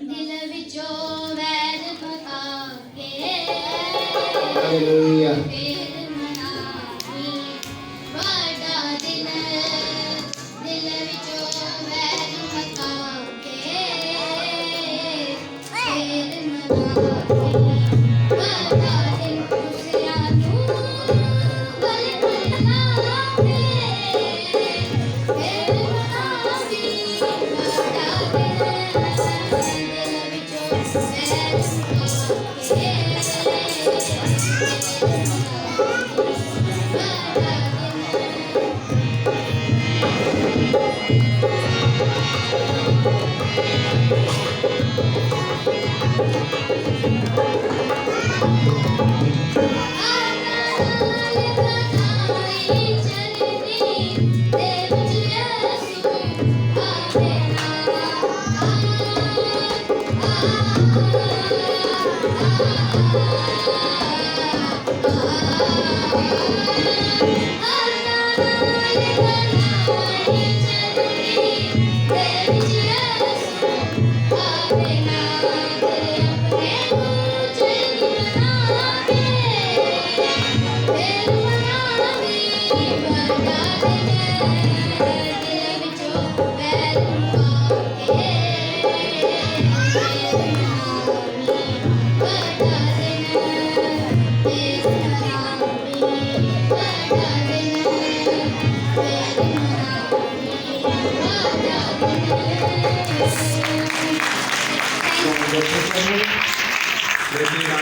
ਦਿਲ ਵਿੱਚੋਂ ਵੈਰ ਭਗਾ ਕੇ ਹਾਲੇਲੂਇਆ ਫੇਰ ਮਨਾਵੀਂ ਵੱਡਾ ਦਿਨ ਦਿਲ ਵਿੱਚੋਂ ਵੈਰ ਭਗਾ ਕੇ ਫੇਰ ਮਨਾਵੀਂ ਵੱਡਾ ਦਿਨ ਖੁਸ਼ੀਆਂ ਨੂੰ ਗਲੇ ਮਿਲਾਵੇ ਫੇਰ ਮਨਾਵੀਂ ਵੱਡਾ ਦਿਨ ਦਿਲ ਵਿੱਚੋਂ ਵੈਰ Thank you.